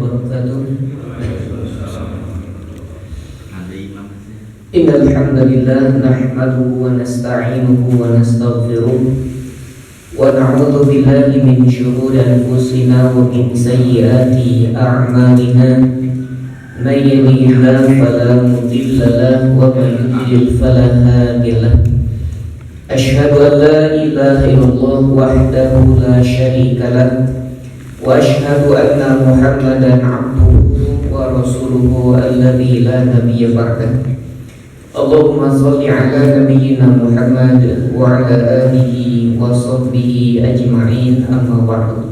wabarakatuh. Innal hamdalillah nahmaduhu wa nasta'inuhu wa nastaghfiruh wa na'udzu billahi min shururi anfusina wa min sayyiati a'malina. May yahdihillahu fala mudilla lahu wa may yudlil fala hadiya lahu. Asyhadu an la ilaha illallah wahdahu la syarika lahu wa asyhadu anna Muhammadan 'abduhu wa rasuluhu alladzi la nabiyya ba'dahu. Allahumma sholli ala nabiyyina Muhammad wa ala alihi wa sahbihi ajma'in, amma ba'du.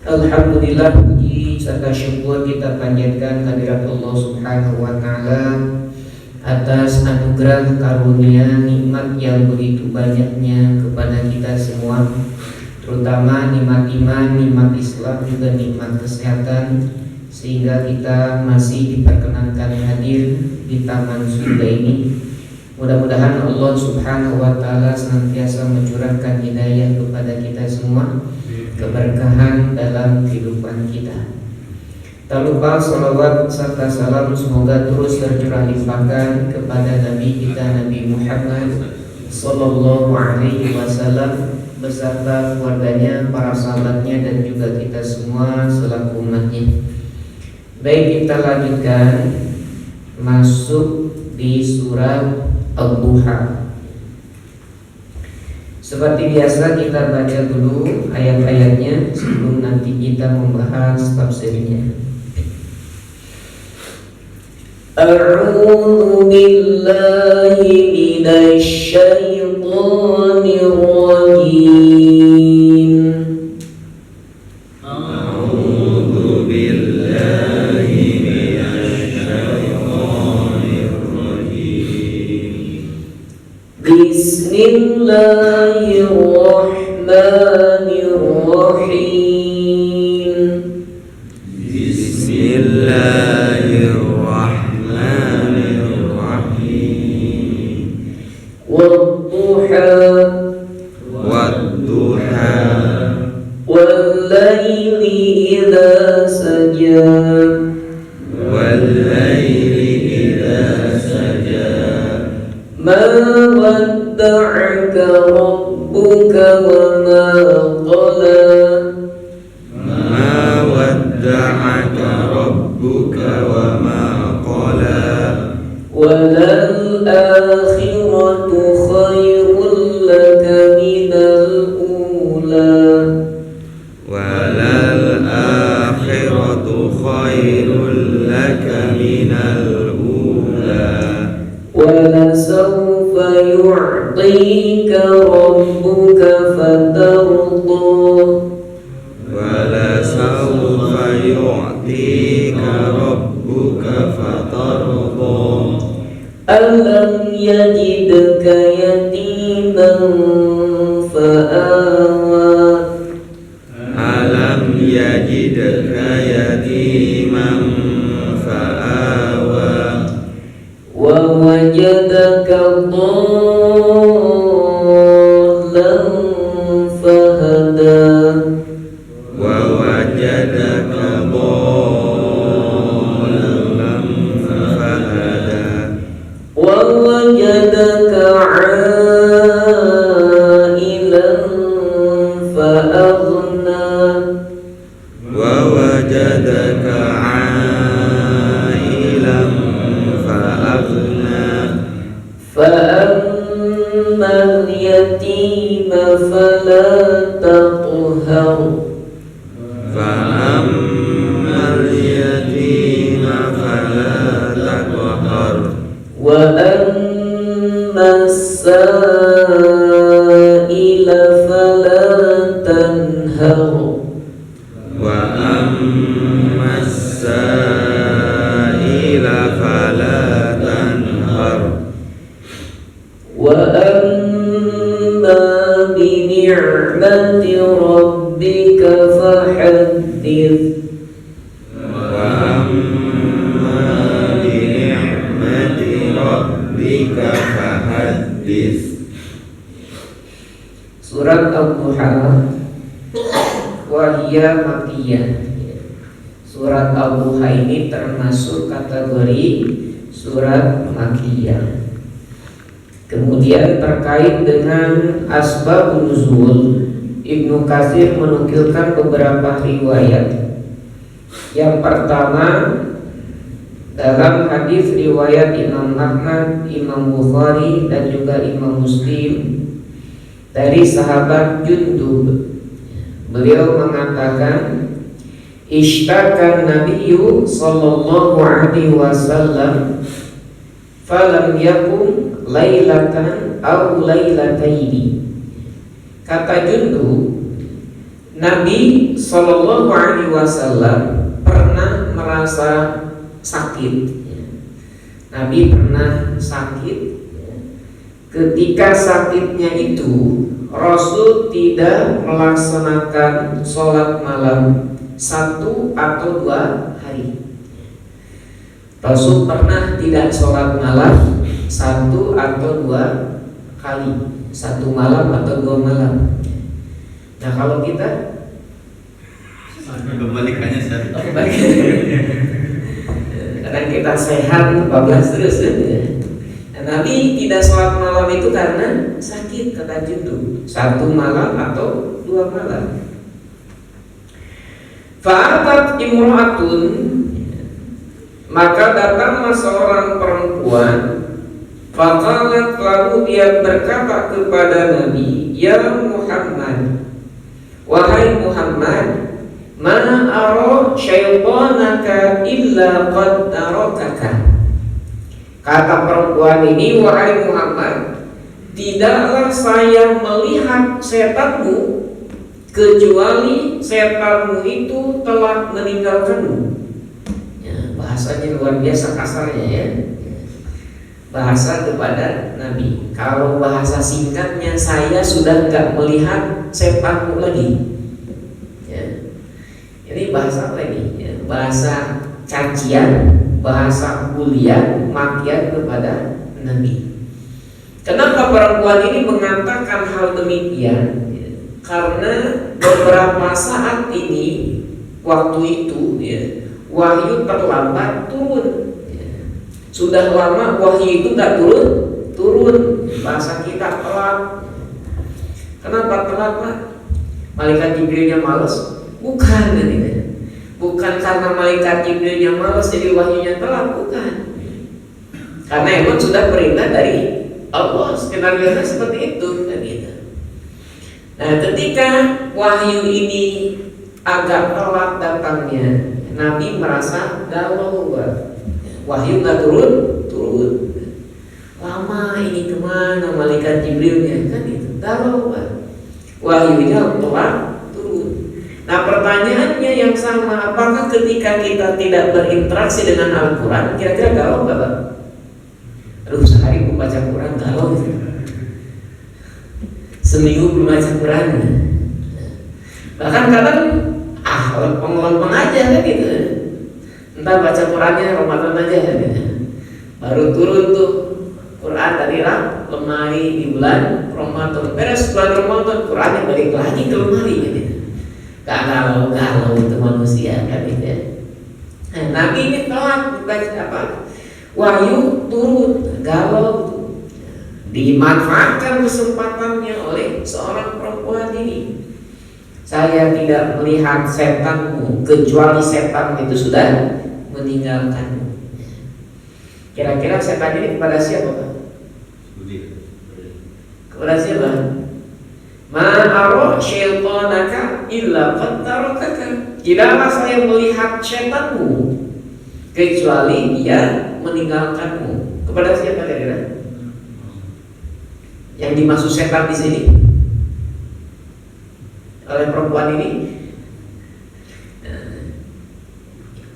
Alhamdulillah, puji serta syukur kita panjatkan kehadirat Allah Subhanahu wa taala atas anugerah karunia nikmat yang begitu banyaknya kepada kita semua, terutama nikmat iman, nikmat Islam, juga nikmat kesehatan, sehingga kita masih diperkenankan hadir di taman surga ini. Mudah-mudahan Allah Subhanahu wa taala senantiasa mencurahkan hidayah kepada kita semua, keberkahan dalam kehidupan kita. Tak lupa salawat serta salam semoga terus tercurah limpahkan kepada Nabi kita, Nabi Muhammad sallallahu alaihi wasallam beserta keluarganya, para sahabatnya, dan juga kita semua selaku umatnya. Baik, kita lanjutkan masuk di surat Al-Duha. Seperti biasa kita baca dulu ayat-ayatnya sebelum nanti kita membahas tafsirnya. A'udzu billahi minasy syaithanir rajim. A'udzu billahi minasy syaithanir rajim. Bismillahirrahmanirrahim. Bismillahirrahmanirrahim. Wadduha wal-laili idza saja. Ma wadda'aka rabbuka wa ma qala. Ma wadda'aka rabbuka wa ma qala. Walal akhiratu khairul laka minal ula. Walal akhiratu khairul laka minal ula. وَلَسَوْفَ يُعْطِيكَ رَبُّكَ فَتَرْضَى. وَلَسَوْفَ يُعْطِيكَ رَبُّكَ فَتَرْضَى. أَلَمْ يَجِدْكَ يَتِيمًا فَآوَى. أَلَمْ يَجِدْكَ يَتِيمًا فَآوَى. وَوَجَدَكَ ضَالًّا فَهَدَى. وَوَجَدَكَ ضَالًّا فَهَدَى. وَوَجَدَكَ عَائِلًا فَأَغْنَى. وَوَجَدَكَ فأما اليتيم فلا تقهر. فأما اليتيم فلا تقهر. وأما السائل فلا تنهر. وأما السائل فلا تنهر. وأما بنعمة ربك فحدث. وأما بنعمة ربك فحدث. Surat Al-Duha wahiyya makkiyah. Surat Al-Duha ini termasuk kategori surat Makkiyah. Kemudian terkait dengan asbabun nuzul, Ibnu Katsir menukilkan beberapa riwayat. Yang pertama, dalam hadis riwayat Imam Ahmad, Imam Bukhari dan juga Imam Muslim dari sahabat Jundub, beliau mengatakan, Ishtakan Nabiyyu sallallahu alaihi wasallam falam yakum lailatan aw lailataini. Kata Jundub, Nabi sallallahu alaihi wasallam pernah merasa sakit. Nabi pernah sakit. Ketika sakitnya itu, Rasul tidak melaksanakan sholat malam 1 atau 2 hari. Rasul pernah tidak sholat malam 1 atau 2 kali, 1 malam atau 2 malam. Nah kalau kita kebalikannya satu. Karena kita sehat 14 terus ya. Nabi tidak sholat malam itu karena sakit, kata Jundub, 1 malam atau 2 malam. Fa'atat imra'atun, maka datanglah seorang perempuan. Faqalat, lalu dia berkata kepada Nabi, Ya Muhammad, wahai Muhammad, ma ara syaitanaka illa qad tarakaka. Kata perempuan ini, wahai Muhammad, tidaklah saya melihat setanmu kecuali setanmu itu telah meninggalkanmu. Ya, bahasanya luar biasa kasarnya ya. Bahasa kepada Nabi. Kalau bahasa singkatnya, saya sudah enggak melihat setanmu lagi. Ya. Ini bahasa apa ini? Ya, bahasa cacian, bahasa bulian, makian kepada Nabi. Kenapa perempuan ini mengatakan hal demikian? Karena beberapa saat ini, waktu itu ya, wahyu terlambat turun ya. Sudah lama wahyu itu gak turun. Bahasa kita telat. Kenapa telat, Pak? Malaikat Jibrilnya malas? Bukan ya. Bukan karena malaikat Jibrilnya malas jadi wahyunya telat, bukan. Karena emang sudah perintah dari Allah, skenario seperti itu kan gitu. Nah, ketika wahyu ini agak telat datangnya, Nabi merasa galau. Wahyu nggak turun. Lama ini kemana malaikat Jibrilnya kan itu, galau. Wahyunya telat turun. Nah, pertanyaannya yang sama, apakah ketika kita tidak berinteraksi dengan Al-Quran, kira-kira galau nggak, Pak? Aduh, sehari aku baca Quran galau gitu. Seminggu belum baca Quran. Bahkan kadang lempeng-lempeng aja kan gitu. Entah baca Qurannya Ramadan aja kan gitu. Baru turun tuh Quran dari lemari di bulan Ramadan. Beres bulan Ramadan, Qurannya balik lagi ke lemari kan gitu. Gak galau itu manusia kan gitu. Nah, Nabi ini telat baca apa? Wahyu turun, galau. Dimanfaatkan kesempatannya oleh seorang perempuan ini. Saya tidak melihat setanmu kecuali setan itu sudah meninggalkanmu. Kira-kira setan ini kepada siapa, Pak? Kepada siapa? Ma ara syaitanaka illa qad tarakaka. Tidaklah saya melihat setanmu kecuali dia meninggalkanmu. Kepada siapa kira-kira? Yang dimaksud setan di sini oleh perempuan ini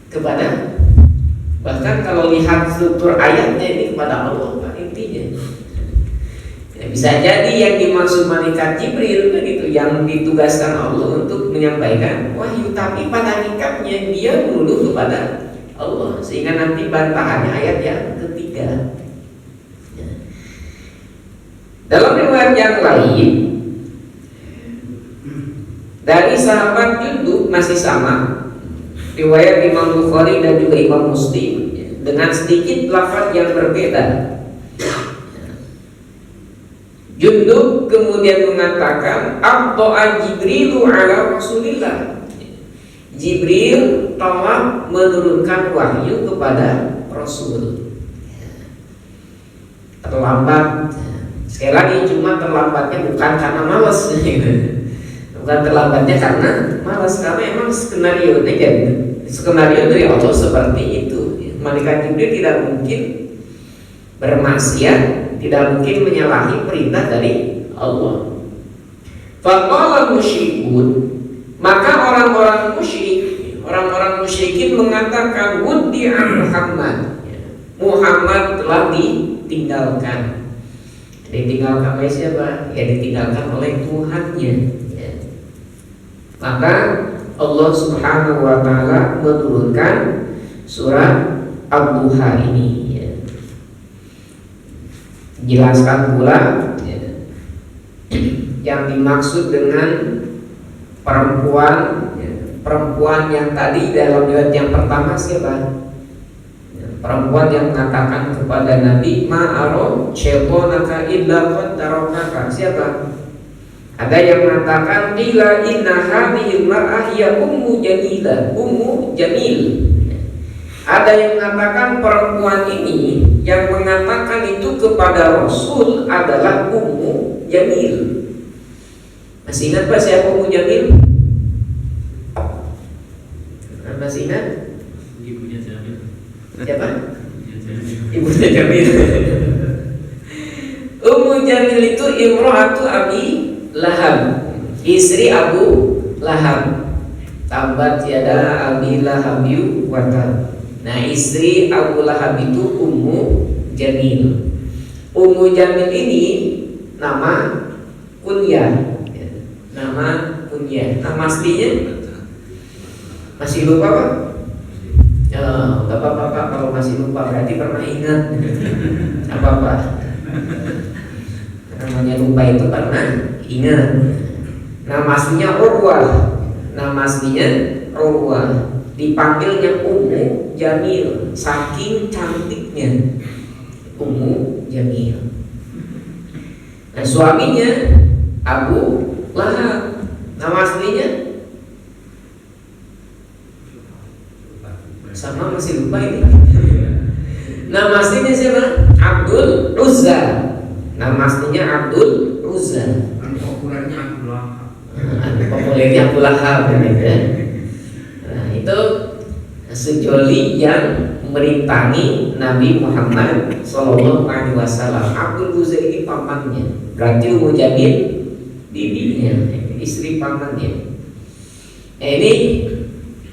kepada, bahkan kalau lihat struktur ayatnya ini kepada Allah Pak, intinya ya, bisa jadi yang dimaksud malaikat Jibril begitu, yang ditugaskan Allah untuk menyampaikan wahyu, tapi pada hakikatnya dia menuduh kepada Allah, sehingga nanti bantahannya ayat yang ketiga. Dalam riwayat yang lain dari sahabat Jundub masih sama, riwayat Imam Bukhari dan juga Imam Muslim dengan sedikit lafaz yang berbeda. Jundub kemudian mengatakan abta'a Jibrilu ala Rasulillah. Jibril telah menurunkan wahyu kepada Rasul. Terlambat. Sekali lagi, cuma terlambatnya bukan karena malas. Bukan terlambatnya karena malas, karena emang skenario dari Allah seperti itu. Malaikat Jibril tidak mungkin bermaksiat, tidak mungkin menyalahi perintah dari Allah. Faqala musyrikun, maka orang-orang musyrikin mengatakan wuddi'a Muhammad telah ditinggalkan. Ditinggalkan oleh siapa? Ya, ditinggalkan oleh Tuhannya. Ya. Maka Allah Subhanahu wa taala menurunkan surat Ad-Duha ini, ya. Jelaskan pula, ya, yang dimaksud dengan perempuan, ya, perempuan yang tadi dalam riwayat yang pertama siapa? Perempuan yang mengatakan kepada Nabi, ma'aro syaitonaka illa qad tarakaka. Siapa? Ada yang mengatakan qila inna hadhil mar'ah ya ummu jamil. Ada yang mengatakan perempuan ini yang mengatakan itu kepada Rasul adalah Ummu Jamil. Masih ingat Pak siapa Ummu Jamil? Masih ingat? Ibunya Jamil. Siapa? Ibunya Jamil. Ummu Jamil itu imro'atu Abi Lahab, istri Abu Lahab. Tabat yada Abi Lahabiu wa tab. Nah, istri Abu Lahab itu Ummu Jamil. Ummu Jamil ini nama kunyah, nama kunyah. Nama aslinya masih lupa Pak? Oh, gak apa-apa Pak, kalau masih lupa berarti pernah ingat. Apa-apa? Namanya lupa itu pernah ingat. Nama aslinya Urwah. Nama aslinya Urwah. Dipanggilnya Ummu Jamil, saking cantiknya Ummu Jamil. Nah, suaminya Abu Lahab. Nama aslinya sama, masih lupa ini. Nama aslinya siapa? Abdul Uzza. Nama aslinya Abdul Uzza. Populernya Abu Lahab. Populernya Abu Lahab, ya. Itu sejoli yang merintangi Nabi Muhammad Sallallahu Alaihi Wasallam. Abdul Uzza ini pamannya, berarti Ummu Jamil bibinya, istri pamannya. Ini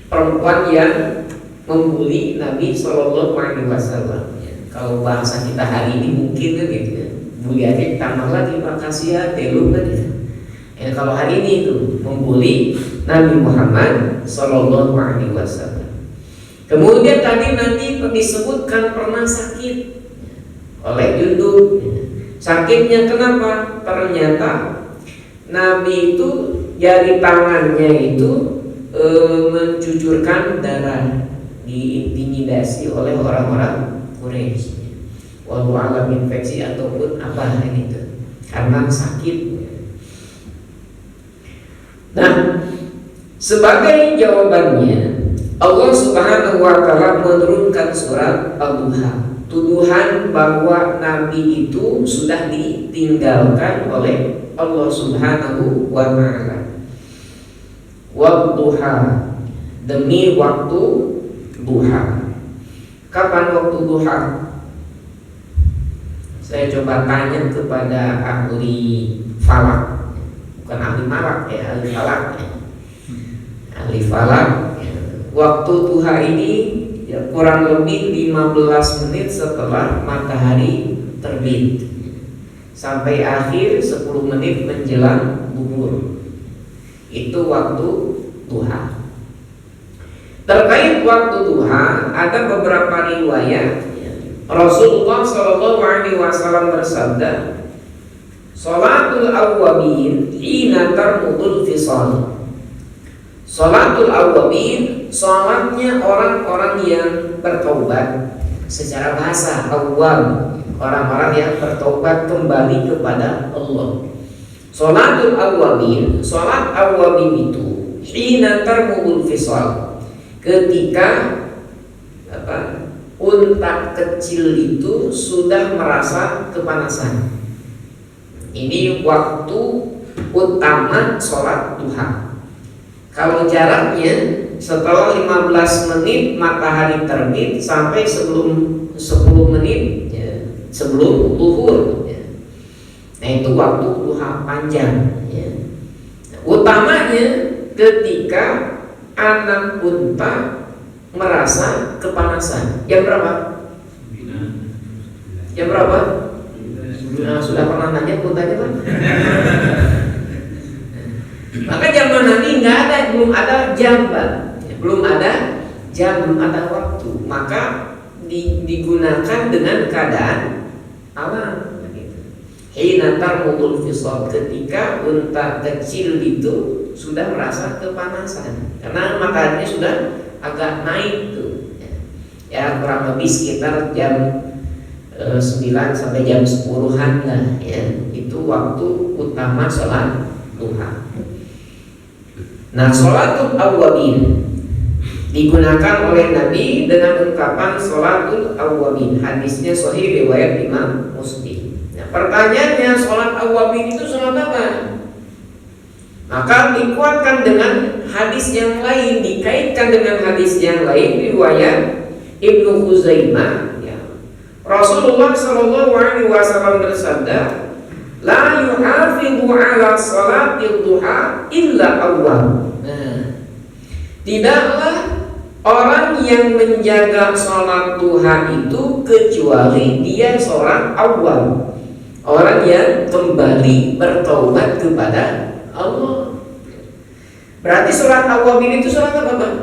perempuan yang membuli Nabi Sallallahu Alaihi Wasallam. Kalau bahasa kita hari ini mungkin kan gitu ya, buliannya tambah lagi makasih ya, telur kan ya. Kalau hari ini itu membuli Nabi Muhammad Sallallahu Alaihi Wasallam. Kemudian tadi nanti disebutkan pernah sakit oleh Jundub. Sakitnya kenapa? Ternyata Nabi itu jari tangannya itu mencucurkan darah, diintimidasi oleh orang-orang Quraisy. Wallahu a'lam, infeksi ataupun apa ini itu karena sakit. Nah, sebagai jawabannya Allah Subhanahu wa taala menurunkan surat Ad-Duha. Tuduhan bahwa Nabi itu sudah ditinggalkan oleh Allah Subhanahu wa taala. Wadduha, demi waktu duha. Kapan waktu duha? Saya coba tanya kepada ahli falak. Bukan ahli malak ya, ahli falak. Ahli falak. Waktu duha ini ya, kurang lebih 15 menit setelah matahari terbit sampai akhir 10 menit menjelang zuhur. Itu waktu duha. Terkait waktu duha ada beberapa riwayat. Rasulullah Shallallahu Alaihi Wasallam bersabda, "Salatul awwabin hina tarmudul fisal." Salatul awwabin, sholatnya orang-orang yang bertaubat. Secara bahasa awam, orang-orang yang bertobat kembali kepada Allah. Sholatul awwabin, sholat awwabin itu hina tarmudul fisal, ketika unta kecil itu sudah merasa kepanasan. Ini waktu utama sholat duha. Kalau jaraknya setelah 15 menit matahari terbit sampai sebelum 10 menit ya, sebelum zuhur ya. Nah itu waktu duha panjang ya. Utamanya ketika anak unta merasa kepanasan. Jam berapa? Jam berapa? Nah, sudah pernah nanya untanya Pak? Maka zaman Nabi belum ada jam Pak. Belum ada jam, belum ada waktu. Maka digunakan dengan keadaan alam. Hina tarmudul fisal, ketika unta kecil itu sudah merasa kepanasan karena mataharinya sudah agak naik tuh. Ya kurang lebih sekitar jam 9 sampai jam 10-an lah ya. Itu waktu utama sholat duha. Nah, sholatul awwabin digunakan oleh Nabi dengan ungkapan sholatul awwabin. Hadisnya sahih riwayat Imam Muslim. Nah, pertanyaannya, sholat awwabin itu sholat apa? Maka dikuatkan dengan hadis yang lain, dikaitkan dengan hadis yang lain riwayat Ibnu Khuzaimah. Ya. Rasulullah SAW bersabda, la yuhafidhu ala salatil duha illa awwab. Tidaklah orang yang menjaga sholat duha itu kecuali dia seorang awam, orang yang kembali bertaubat kepada Allah. Berarti sholat awam ini itu sholat apa Pak?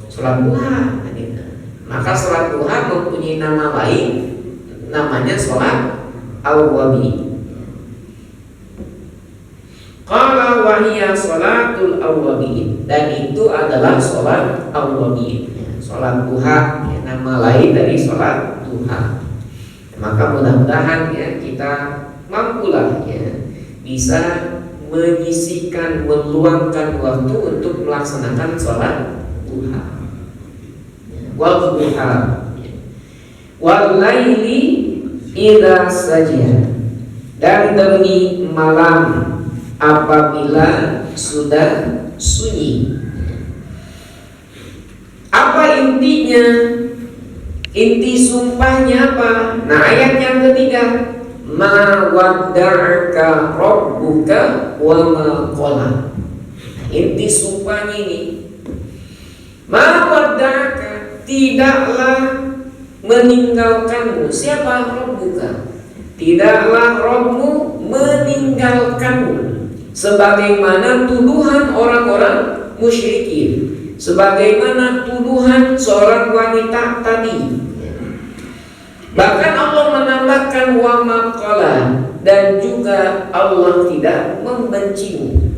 Sholat duha. Maka sholat duha mempunyai nama lain, namanya sholat awwabi. Qala wahiyya sholatul awwabin, dan itu adalah sholat awwabin, sholat duha, ya, nama lain dari sholat duha. Maka mudah-mudahan ya kita mampulah ya bisa menyisihkan, meluangkan waktu untuk melaksanakan sholat duha. Wal duha, wal laili idza saja, dan demi malam apabila sudah sunyi. Apa intinya? Inti sumpahnya apa? Nah, ayat yang ketiga, ma wadda'aka rabbuka wa ma qala. Inti sumpahnya ini, ma wadda'aka, tidaklah meninggalkanmu. Siapa rabbuka? Tidaklah Rabbmu meninggalkanmu. Sebagaimana tuduhan orang-orang musyrikin, sebagaimana tuduhan seorang wanita tadi. Bahkan Allah menambahkan wa maqala, dan juga Allah tidak membencimu.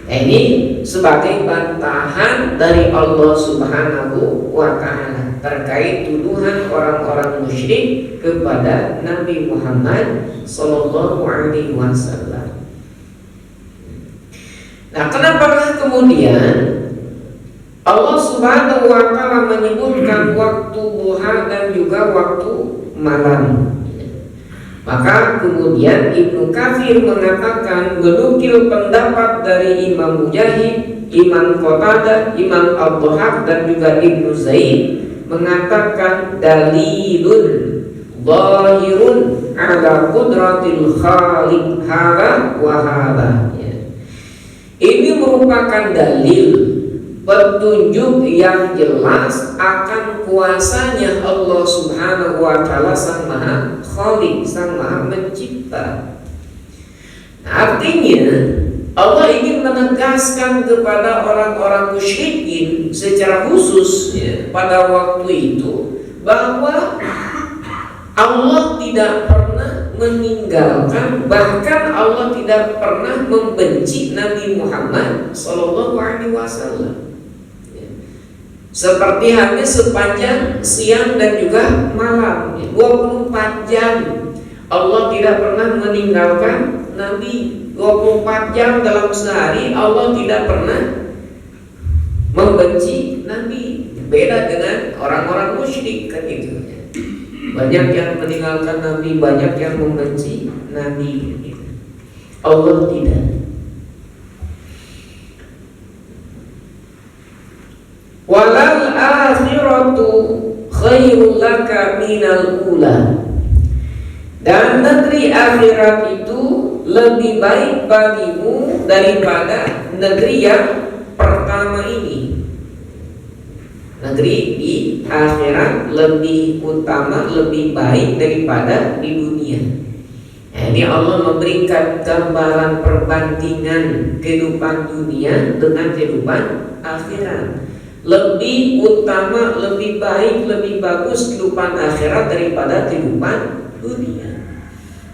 Ini sebagai bantahan dari Allah Subhanahu wa ta'ala terkait tuduhan orang-orang musyrik kepada Nabi Muhammad sallallahu alaihi wasallam. Nah, kenapa kemudian Allah Subhanahu wa ta'ala menyebutkan waktu duha dan juga waktu malam? Maka kemudian Ibnu Katsir mengatakan, menukil pendapat dari Imam Mujahid, Imam Qatadah, Imam Ad-Dhahhak dan juga Ibnu Zaid mengatakan dalilun zahirun ala qudratil khaliq hadza wa hadza. Ini merupakan dalil, petunjuk yang jelas akan kuasanya Allah Subhanahu wa ta'ala, Sang Maha Khaliq, Sang Maha Mencipta. Artinya Allah ingin menegaskan kepada orang-orang musyrikin secara khusus ya, pada waktu itu bahwa Allah tidak pernah meninggalkan, bahkan Allah tidak pernah membenci Nabi Muhammad sallallahu alaihi wasallam. seperti hanya sepanjang siang dan juga malam, 24 jam. Allah tidak pernah meninggalkan Nabi. 24 jam dalam sehari Allah tidak pernah membenci Nabi. Beda dengan orang-orang musyrik kan itu. Banyak yang meninggalkan Nabi, banyak yang membenci Nabi. Allah tidak. Walal akhiratu khairul laka minal ula. Dan negeri akhirat itu lebih baik bagimu daripada negeri yang pertama ini. Negeri di akhirat lebih utama, lebih baik daripada di dunia. Ini Allah memberikan gambaran perbandingan kehidupan dunia dengan kehidupan akhirat. Lebih utama, lebih baik, lebih bagus kehidupan akhirat daripada kehidupan dunia.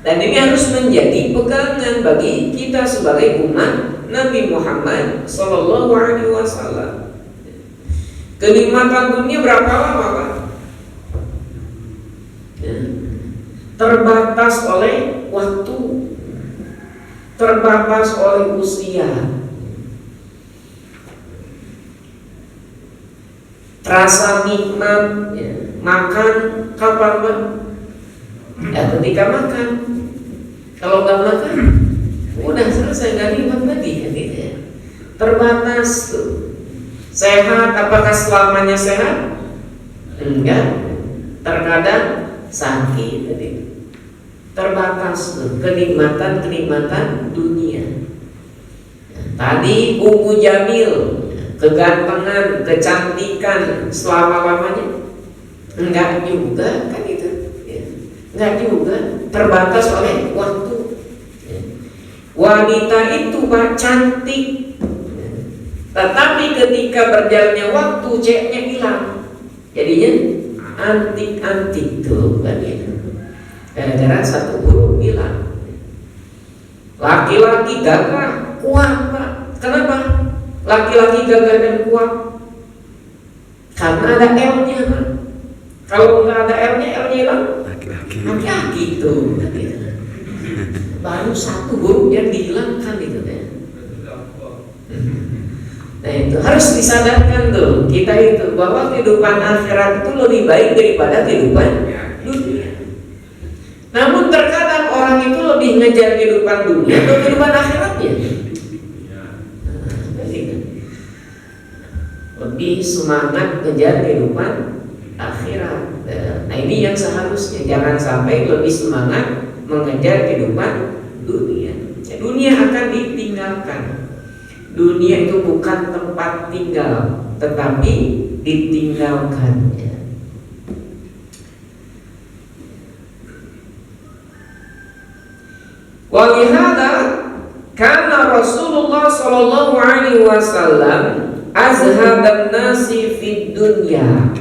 Dan ini harus menjadi pegangan bagi kita sebagai umat Nabi Muhammad SAW. Kenikmatan dunia berapa lama, Pak? Terbatas oleh waktu, terbatas oleh usia. Rasa nikmat makan kapan, Pak? Ya ketika makan. Kalau nggak makan, udah selesai, nggak nikmat lagi kan gitu ya. Terbatas tuh. Sehat, apakah selamanya sehat? Enggak. Terkadang sakit tadi. Terbatas tuh kenikmatan dunia. Tadi Ummu Jamil, kegantengan, kecantikan selama-lamanya? Enggak juga kan itu. Enggak juga, terbatas oleh waktu. Wanita itu Pak cantik, tetapi ketika berjalannya waktu ceknya hilang, jadinya antik-antik tuh kan itu. Gara-gara satu huruf hilang. Laki-laki gagah, kuat Pak. Kenapa? Laki-laki gagah dan kuat karena ada L-nya Pak. Kalau nggak ada L-nya hilang. Laki-laki itu kan gitu. Baru satu huruf yang dihilangkan itu kan. Nah itu harus disadarkan tuh kita itu bahwa kehidupan akhirat itu lebih baik daripada kehidupan dunia. Namun terkadang orang itu lebih ngejar kehidupan dunia atau kehidupan akhiratnya. Lebih semangat ngejar kehidupan akhirat. Nah ini yang seharusnya, jangan sampai lebih semangat mengejar kehidupan dunia. Dunia akan ditinggalkan. Dunia itu bukan tempat tinggal, tetapi ditinggalkan. Walihada karena Rasulullah Sallallahu Alaihi Wasallam azhaban nasi fid dunya.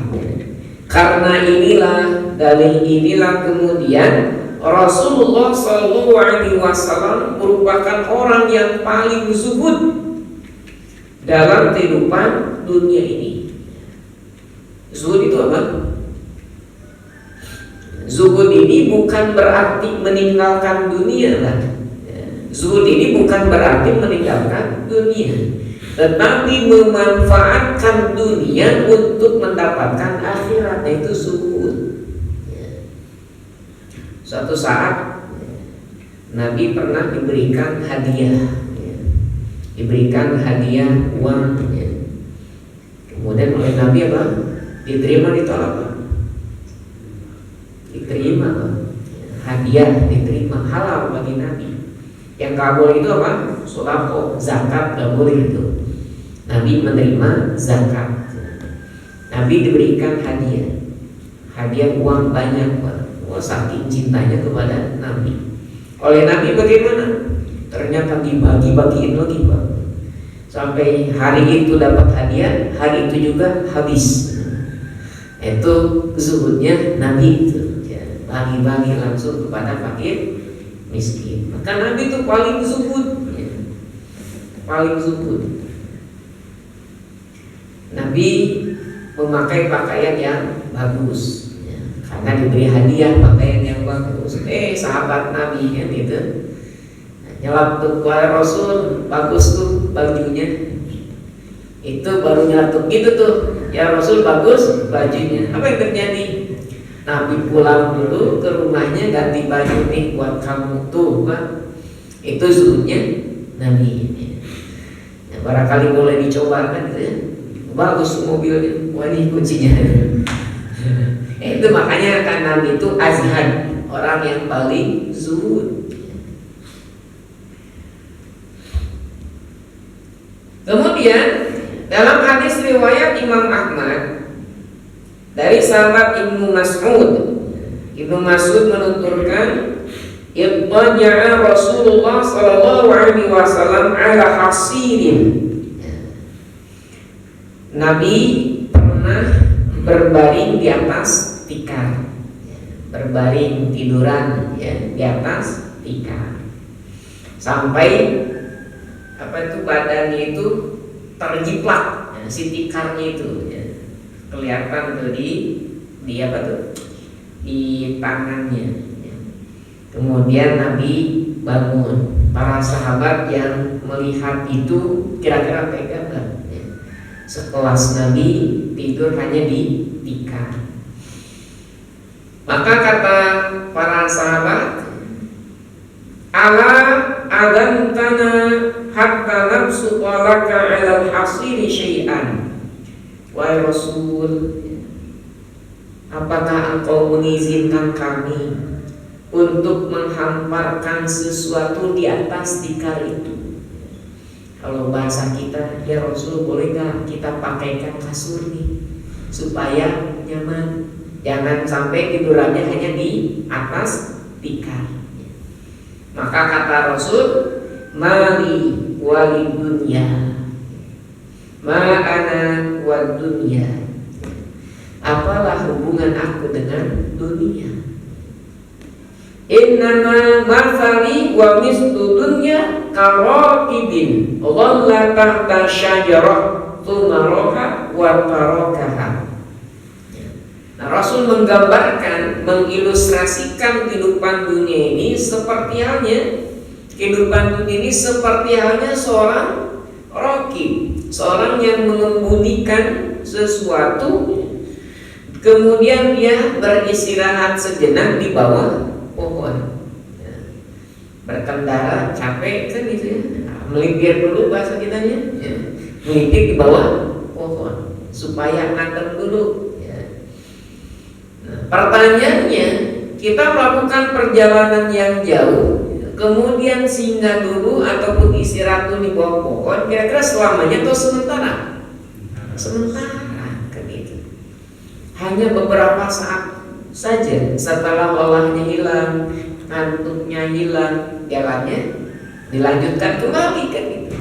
Karena inilah, dalil inilah kemudian Rasulullah Sallallahu Alaihi Wasallam merupakan orang yang paling zuhud dalam kehidupan dunia ini. Zuhud itu apa? Zuhud ini bukan berarti meninggalkan dunia lah. Zuhud ini bukan berarti meninggalkan dunia, tetapi memanfaatkan dunia untuk mendapatkan akhirat, yaitu zuhud. Suatu saat Nabi pernah diberikan hadiah, diberikan hadiah uang. Kemudian oleh Nabi apa? Diterima, ditolak apa? Diterima apa? Hadiah diterima, halal bagi Nabi. Yang kabul itu apa? Sholako, zakat gak boleh itu. Nabi menerima zakat. Nabi diberikan hadiah, hadiah uang banyak Pak. Wah, saking cintanya kepada Nabi. Oleh Nabi bagaimana? Ternyata dibagi-bagiin lagi Pak. Sampai hari itu dapat hadiah, hari itu juga habis. Itu zuhudnya Nabi itu. Bagi-bagi langsung kepada fakir miskin. Maka Nabi itu paling zuhud, paling zuhud. Nabi memakai pakaian yang bagus, ya, karena diberi hadiah pakaian yang bagus. Sahabat Nabi kan gitu, nyeletuk wahai Rasul, bagus tuh bajunya. Itu baru nyeletuk gitu tuh, ya Rasul bagus bajunya. Apa yang terjadi? Nabi pulang dulu ke rumahnya, ganti baju nih buat kamu tuh, Pak. Itu suruhnya Nabi. Ya, barangkali boleh dicoba kan gitu ya. Bagus mobilnya, wah ini kuncinya. Itu makanya kan Nabi itu azhad, orang yang paling zuhud. Kemudian dalam hadis riwayat Imam Ahmad dari sahabat Ibnu Mas'ud, Ibnu Mas'ud menuturkan, "Ittaja'a Rasulullah sallallahu alaihi wasallam ala hasirin." Nabi pernah berbaring di atas tikar, berbaring tiduran ya di atas tikar, sampai badannya itu terjiplak, ya, si tikarnya itu ya, kelihatan tuh di tangannya. Ya. Kemudian Nabi bangun, para sahabat yang melihat itu kira-kira pegang nggak? Sekelas Nabi tidur hanya di tikar. Maka kata para sahabat, ala adantana hatta nabsuta laka alal hasiri syai'an. Wahai Rasul, apakah engkau mengizinkan kami untuk menghamparkan sesuatu di atas tikar itu? Kalau bahasa kita, ya Rasul, boleh gak kita pakaikan kasur nih supaya nyaman? Jangan sampai tidurannya hanya di atas tikar. Maka kata Rasul, mali wali dunya, ma'ana wal dunya. Apalah hubungan aku dengan dunia? Innama mathali wa mislu dunya karakibin dhalla tahta syajarah thumma raha wa tarakaha. Nah, Rasul menggambarkan, mengilustrasikan kehidupan dunia ini seperti halnya seorang rakib, seorang yang mengemudikan sesuatu, kemudian dia beristirahat sejenak di bawah pohon, ya, berkendara capek kan gitu ya, melipir dulu bahasa kitanya, ya, melipir di bawah pohon supaya adem dulu. Ya. Nah, pertanyaannya, kita melakukan perjalanan yang jauh, kemudian singgah dulu ataupun istirahat dulu di bawah pohon, kira-kira selamanya atau sementara? Sementara, kan itu. Hanya beberapa saat saja, setelah lelahnya hilang, ngantuknya hilang, jalannya dilanjutkan kembali kan itu.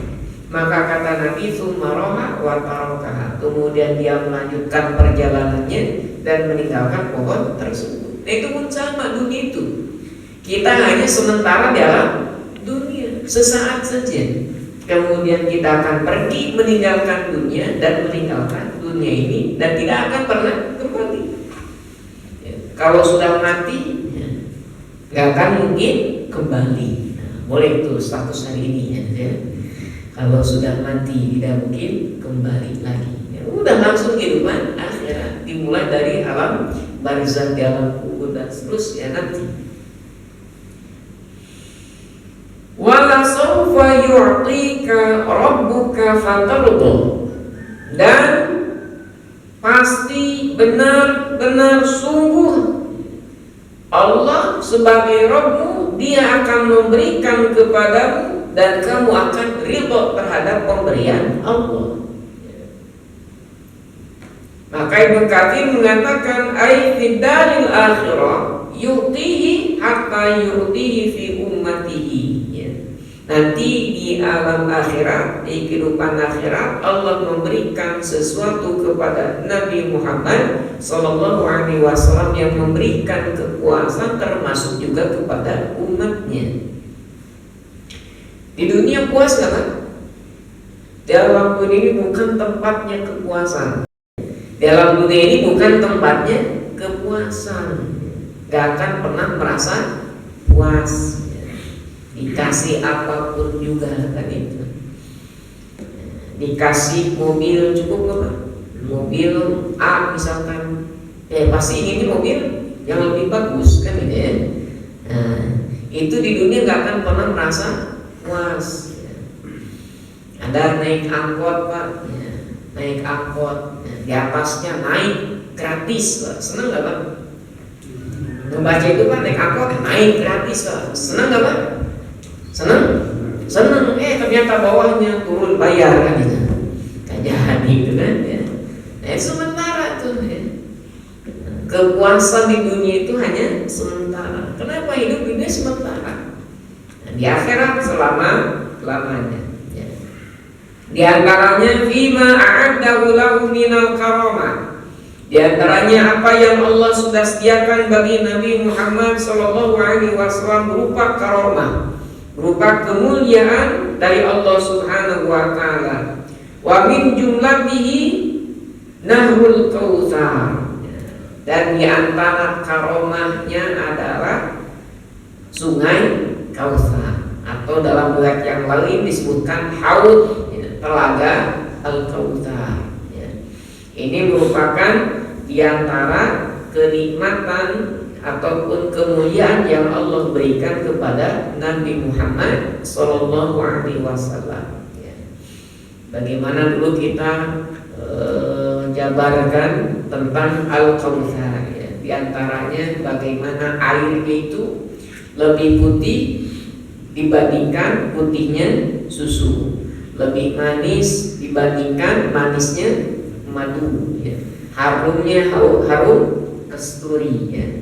Maka kata Nabi, sumaroha wa tarakaha, kemudian dia melanjutkan perjalanannya dan meninggalkan pohon tersebut. Nah, itu pun sama dunia itu. Kita hanya sementara dalam dunia, sesaat saja. Kemudian kita akan pergi meninggalkan dunia dan meninggalkan dunia ini dan tidak akan pernah kembali. Kalau sudah mati, nggak akan mungkin kembali. Nah, boleh itu status hari ini ya. Kalau sudah mati tidak mungkin kembali lagi. Ya, udah langsung kehidupan akhirat, dimulai dari alam barzakh, di alam kubur dan seterusnya nanti. Wala sawfa yu'tika rabbuka fatarda, dan pasti benar-benar sungguh Allah sebagai Rabbmu, Dia akan memberikan kepadamu dan kamu akan ridho terhadap pemberian Allah. Maka Ibnu Katsir mengatakan, ai fid daril akhirah yu'tihi hatta yu'tihi fi ummatihi. Nanti di alam akhirat, di kehidupan akhirat, Allah memberikan sesuatu kepada Nabi Muhammad Sallallahu Alaihi Wasallam yang memberikan kekuasaan, termasuk juga kepada umatnya. Di dunia puas nggak kan? Dalam waktu ini bukan tempatnya kekuasaan. Dalam dunia ini bukan tempatnya kepuasan, gak akan pernah merasa puas, dikasih apapun juga kan itu. Dikasih mobil cukup apa? Mobil A misalkan, pasti ingin mobil yang lebih bagus kan gitu ya. Itu di dunia gak akan pernah merasa puas. Ada naik angkot Pak, naik angkot, di atasnya naik gratis Pak, seneng gak Pak? Membaca itu Pak, naik angkot naik gratis Pak, seneng gak Pak? Seneng? Seneng, ternyata bawahnya turun bayar kan gitu. Kajian gitu kan ya. Sementara tuh ya. Kepuasan di dunia itu hanya sementara. Kenapa hidup ini sementara? Di akhirat selama-lamanya ya. Di antaranya fima a'addahu lahu minal karamah. Di antaranya apa yang Allah sudah sediakan bagi Nabi Muhammad SAW berupa karamah, berupa kemuliaan dari Allah Subhanahu wa taala. Wa min jumlatihi Nahrul Kautsar. Dan di antara karomahnya adalah Sungai Kautsar, atau dalam riwayat yang lain disebutkan Haud, Telaga Al-Kautsar. Ini merupakan di antara kenikmatan ataupun kemuliaan yang Allah berikan kepada Nabi Muhammad SAW. Bagaimana dulu kita jabarkan tentang Al-Kautsar ya. Di antaranya bagaimana air itu lebih putih dibandingkan putihnya susu, lebih manis dibandingkan manisnya madu ya. Harumnya harum kasturi ya.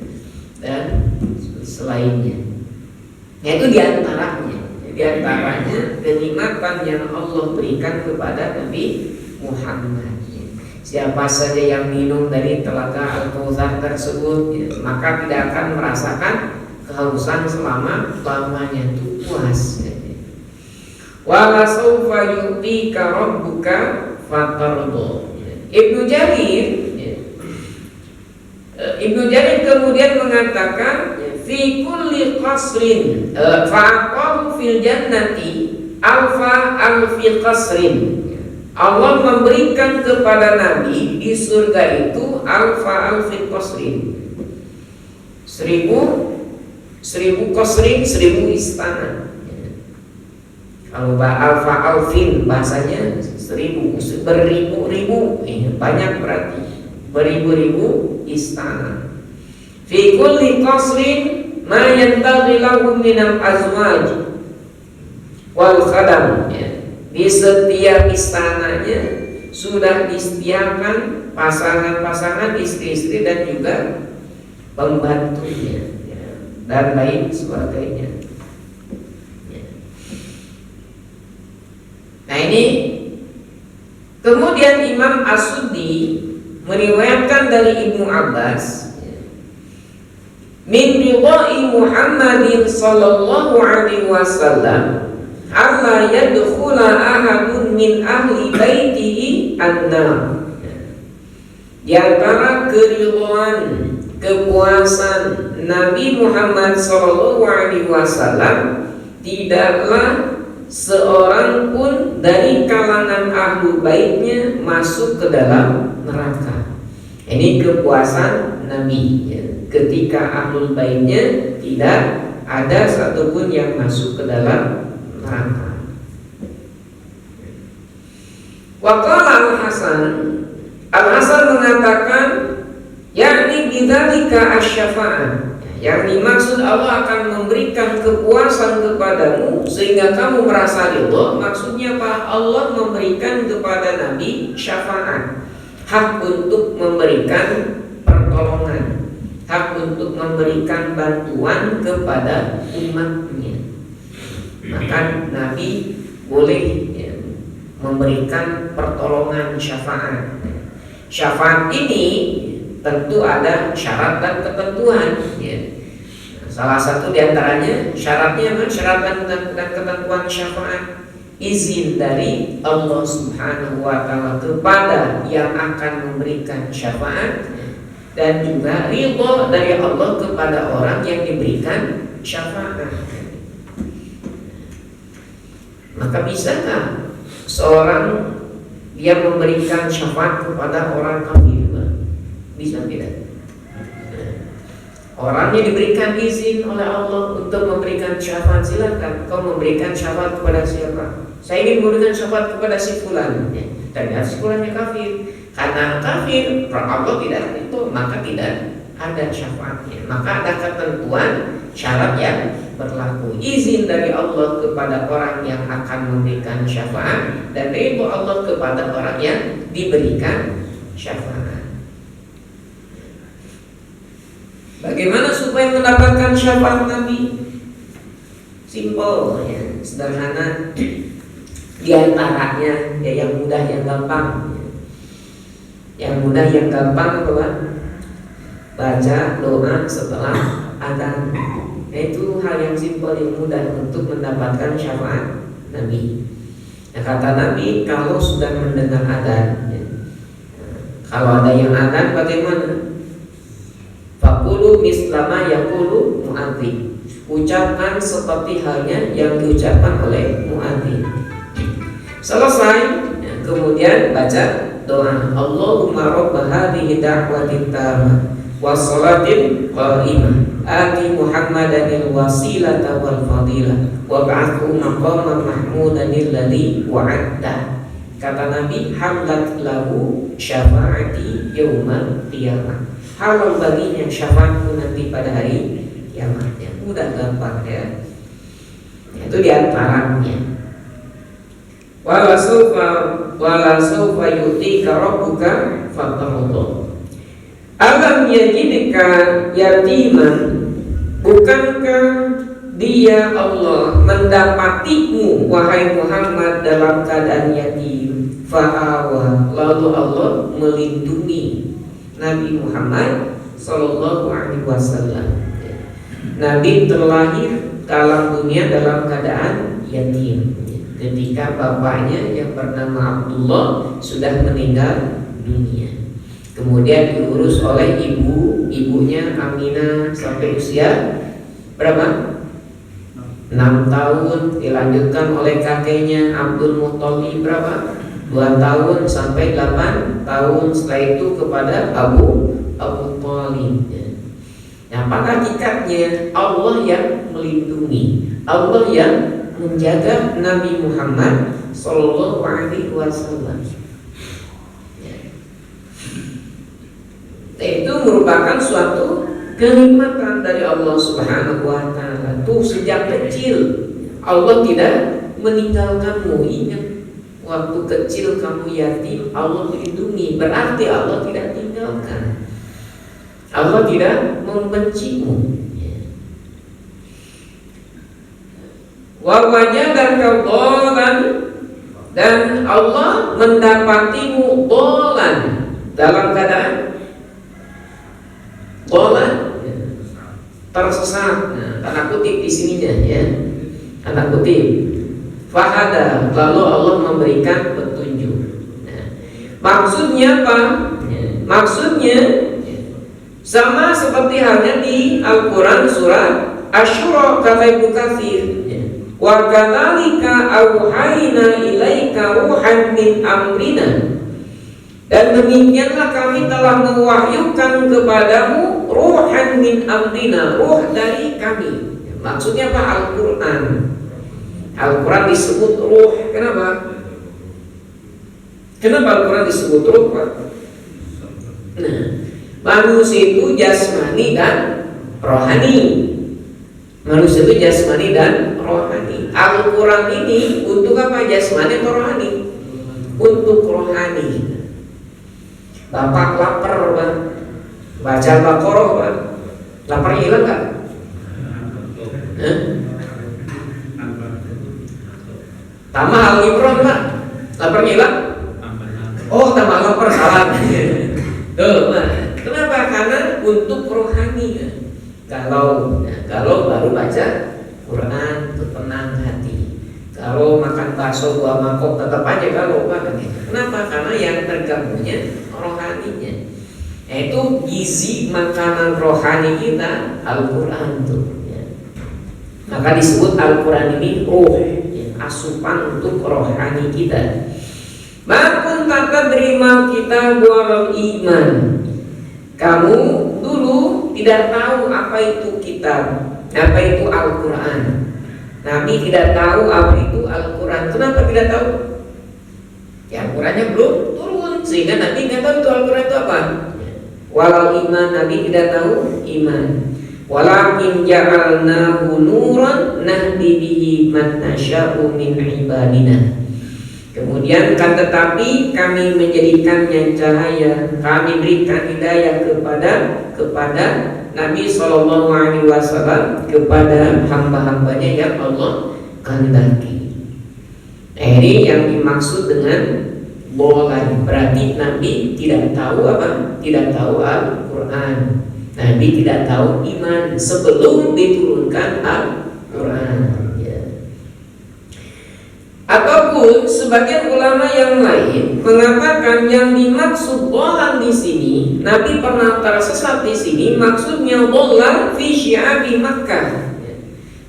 Dan selainnya. Yaitu di antaranya kenikmatan yang Allah berikan kepada Nabi Muhammad. Siapa saja yang minum dari telaga Al-Kautsar tersebut ya, maka tidak akan merasakan kehausan selama-lamanya, itu puas ya. Wala sawfa yu'tika rabbuka fatardo. Ibnu Jarir kemudian mengatakan fi kulli qasrin fa'aqahu fil jannati alfi qasrin. Allah memberikan kepada Nabi di surga itu alfi qasrin, 1000 qasrin, 1000 istana. Kalau alfin bahasanya 1000, beribu-ribu, banyak berarti beribu-ribu istana. Fi kulli qasrin ma yanbaghi lahu minal azwaj wal khadam. Di setiap istananya sudah disediakan pasangan-pasangan, istri-istri dan juga pembantunya dan lain sebagainya. Nah ini kemudian Imam As-Suddi meriwayatkan dari Ibnu Abbas min ridai Muhammadin sallallahu alaihi wasallam alla yadkhula ahadun min ahli baitihi an-nar. Di antara keridhaan, kepuasan Nabi Muhammad sallallahu alaihi wasallam, tidaklah seorang pun dari kalangan ahlu baitnya masuk ke dalam neraka. Ini kepuasan Nabi ya. Ketika ahlul baitnya tidak ada satupun yang masuk ke dalam neraka. Waqala Al-Hasan mengatakan yakni bidzalika asy-syafa'ah, yang dimaksud Allah akan memberikan kepuasan kepadamu sehingga kamu merasa ridha. Maksudnya apa? Allah memberikan kepada Nabi syafaat, hak untuk memberikan pertolongan, hak untuk memberikan bantuan kepada umatnya. Maka Nabi boleh memberikan pertolongan syafaat. Syafaat ini tentu ada syarat dan ketentuan ya. Salah satu diantaranya syaratnya apa? Syarat dan ketentuan syafaat izin dari Allah Subhanahu wa Ta'ala kepada yang akan memberikan syafaat, dan juga ridho dari Allah kepada orang yang diberikan syafaat. Maka bisakah seorang dia memberikan syafaat kepada orang kafir? Bisa tidak? Orangnya diberikan izin oleh Allah untuk memberikan syafaat, silakan kau memberikan syafaat kepada siapa? Saya ingin memberikan syafaat kepada si fulan. Ternyata si fulannya kafir. Karena kafir, Allah tidak itu, maka tidak ada syafaatnya. Maka ada ketentuan syarat yang berlaku. Izin dari Allah kepada orang yang akan memberikan syafaat, dan ridho Allah kepada orang yang diberikan syafaat. Bagaimana supaya mendapatkan syafaat Nabi? Simpel, ya, sederhana. Di antaranya ya yang mudah yang gampang. Yang mudah yang gampang apa? Baca doa setelah adzan. Itu hal yang simpel yang mudah untuk mendapatkan syafaat Nabi. Nah, kata Nabi, kalau sudah mendengar adzan, ya, kalau ada yang adzan bagaimana? Faqulu mislama yaqulu muadzin. Ucapkan seperti halnya yang diucapkan oleh muadzin. Selesai, ya, kemudian baca doa. Allahumma rabb hadhihi da'watin tammah wassalatin qa'imah ati Muhammadanil wasilata wal fadilah wab'athu maqaman mahmudan alladhi wa'adta. Kata Nabi, hamdat lahu syafaati yaumal qiyamah. Halal baginya syafaatku nanti pada hari kiamat. Ya, mudah gampang ya. Itu diantaranya. Wala sawfa yu'tika rabbuka fatardah. Alam yajidka yatiman, bukankah dia Allah mendapatimu wahai Muhammad dalam keadaan yatim? Fa'awa, lalu Allah melindungi Nabi Muhammad sallallahu alaihi wasallam. Nabi terlahir dalam dunia dalam keadaan yatim. Ketika bapaknya yang bernama Abdullah sudah meninggal dunia, kemudian diurus oleh ibunya Aminah sampai usia berapa? 6 tahun. Dilanjutkan oleh kakeknya Abdul Muthalib berapa? 2 tahun sampai 8 tahun. Setelah itu kepada Abu Thalib. Nah, pada hakikatnya Allah yang melindungi, Allah yang menjaga Nabi Muhammad sallallahu alaihi wasallam. Itu merupakan suatu kenikmatan dari Allah Subhanahu wa Ta'ala. Tuh sejak kecil Allah tidak meninggalkanmu. Ingat, waktu kecil kamu yatim, Allah melindungi. Berarti Allah tidak tinggalkan. Allah tidak membencimu. Wa wajadaka dhalan, dan Allah mendapatimu dhalan dalam keadaan dhalan, tersesat. Nah, tanda kutip di sininya ya, tanda kutip. Fahada, lalu Allah memberikan petunjuk. Nah, maksudnya apa? Maksudnya sama seperti halnya di Al-Quran surat Asy-Syura, kata Ibnu Katsir, wa kadzalika auhayna ilaika ruhan min amrina, dan demikianlah kami telah mewahyukan kepadamu ruhan min amrina, ruh dari kami. Maksudnya apa? Al-Quran. Al-Quran disebut ruh. Kenapa? Kenapa Al-Quran disebut ruh, Pak? Nah, manusia itu jasmani dan rohani. Manusia itu jasmani dan rohani. Al-Quran ini untuk apa? Jasmani atau rohani? Untuk rohani. Bapak lapar, Pak, baca Al-Baqarah, Pak, lapar hilang gak? Tambah Al-Imran, Pak, lapar hilang? Oh, tambah lapar, salah. Tuh, Pak. Kenapa? Karena untuk rohani. Kalau baru baca Quran itu tenang hati. Kalau makan bakso 2 mangkok tetap aja kalau kan gitu. Kenapa? Karena yang tergabungnya rohaninya. Itu gizi makanan rohani kita Al-Quran tuh ya. Maka disebut Al-Quran ini ruh ya, asupan untuk rohani kita. Makun tata terima kita buat iman. Kamu dulu tidak tahu apa itu kitab, apa itu Al-Quran. Nabi tidak tahu apa itu Al-Quran. Kenapa tidak tahu? Ya Al-Qurannya belum turun, sehingga Nabi tidak tahu itu Al-Quran itu apa. Walau iman, Nabi tidak tahu iman. Walakin ja'alnahu nuran nahdi bihi man nasya'u min ibadina. Kemudian kan tetapi kami menjadikannya cahaya, kami berikan hidayah kepada Nabi SAW, kepada hamba-hambanya yang Allah kehendaki. Ini yang dimaksud dengan bolan. Berarti Nabi tidak tahu apa? Tidak tahu Al-Quran. Nabi tidak tahu iman sebelum diturunkan Al-Quran. Ataupun sebagian ulama yang lain mengatakan yang dimaksud bolan di sini, Nabi pernah tersesat di sini, maksudnya bolan fi syi'abi Makkah.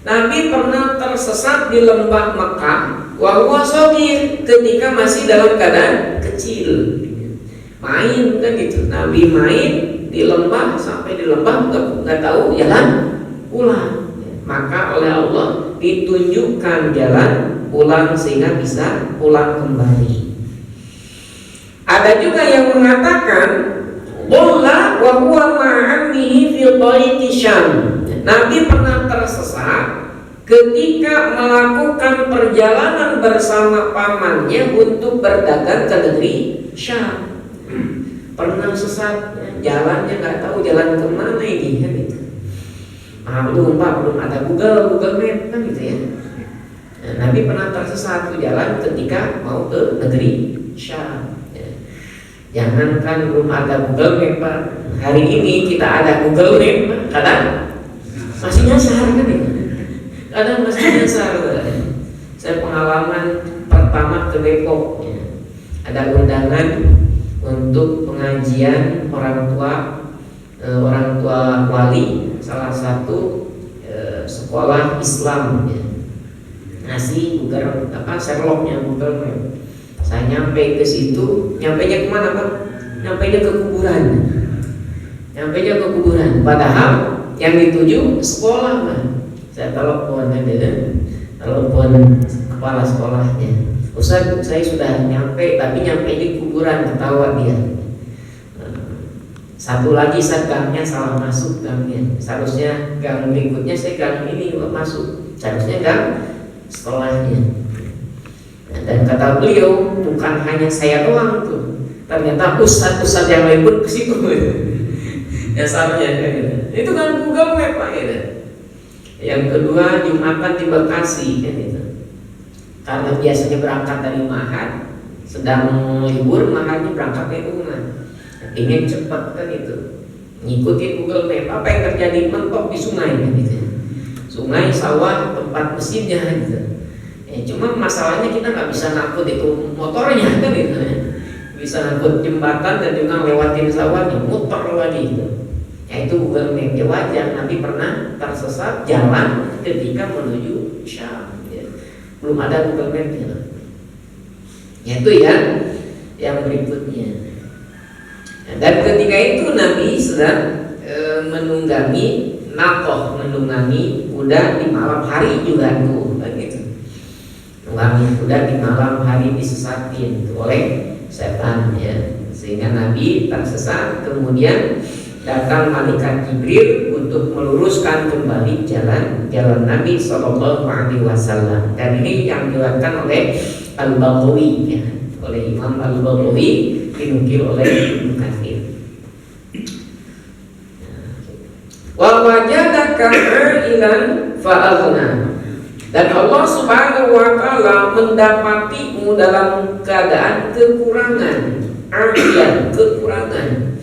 Nabi pernah tersesat di lembah Makkah, wa huwa shaghir, ketika masih dalam keadaan kecil. Main kan gitu. Nabi main di lembah, sampai di lembah nggak tahu jalan pulang. Maka oleh Allah ditunjukkan jalan pulang sehingga bisa pulang kembali. Ada juga yang mengatakan dhalla wa huwa ma'amihi fi tariqi Syam. Nabi pernah tersesat ketika melakukan perjalanan bersama pamannya untuk berdagang ke negeri Syam. Pernah sesat, jalannya nggak tahu jalan kemana ini kan gitu. Belum ada Google Map kan gitu ya. Nabi pernah tersesat ke jalan ketika mau ke negeri Syam. Jangankan belum ada Google Map, Pak. Hari ini kita ada Google Map, kadang masih nyasar kan ya? Kadang masih nyasar. Saya pengalaman pertama ke Depok, ada undangan untuk pengajian orang tua wali salah satu sekolah Islam ya. Ngasih Google Sherlocknya Google Map. Saya nyampe ke situ, nyampainya kemana Pak? Nyampainya ke kuburan. Padahal yang dituju sekolah Pak. Saya telepon kepala sekolahnya. Ustaz, saya sudah nyampe, tapi nyampe di kuburan, ketawa dia. Satu lagi gangnya salah masuk gangnya. Seharusnya gang berikutnya saya gang ini masuk. Seharusnya gang setelahnya. Dan kata beliau, bukan hanya saya doang tuh, ternyata ustadz yang lain pun ke situ. Dasarnya itu kan Google Map Pak ya. Yang kedua, Jumatan di Bekasi kan itu. Karena biasanya berangkat dari Mahad, sedang libur Mahadnya berangkat ke rumah. Ingin cepat kan itu. Ngikutin Google Map, apa yang terjadi, mentok di sungai kan gitu. Sungai, sawah, tempat mesinnya gitu. Cuma masalahnya kita nggak bisa ngangkut itu motornya kan gitu ya. Bisa ngangkut jembatan dan juga lewatin sawahnya, muter lagi gitu. Itu Google Map. Ya wajar, Nabi pernah tersesat jalan ketika menuju Syam ya. Belum ada Google Map ya. Itu ya yang berikutnya. Dan ketika itu Nabi sedang menunggangi kuda di malam hari juga tuh begitu. Menunggangi kuda di malam hari disesatin oleh setan ya. Sehingga Nabi tersesat, kemudian datang malaikat Jibril untuk meluruskan kembali jalan Nabi SAW. Dan ini yang diriwayatkan oleh Al-Baghawi ya, oleh Imam Al-Baghawi, dinukil oleh Ibnu Katsir. Wa wajadaka ilan fa'aghna. Dan Allah Subhanahu wa taala mendapatimu dalam keadaan kekurangan, kekurangan.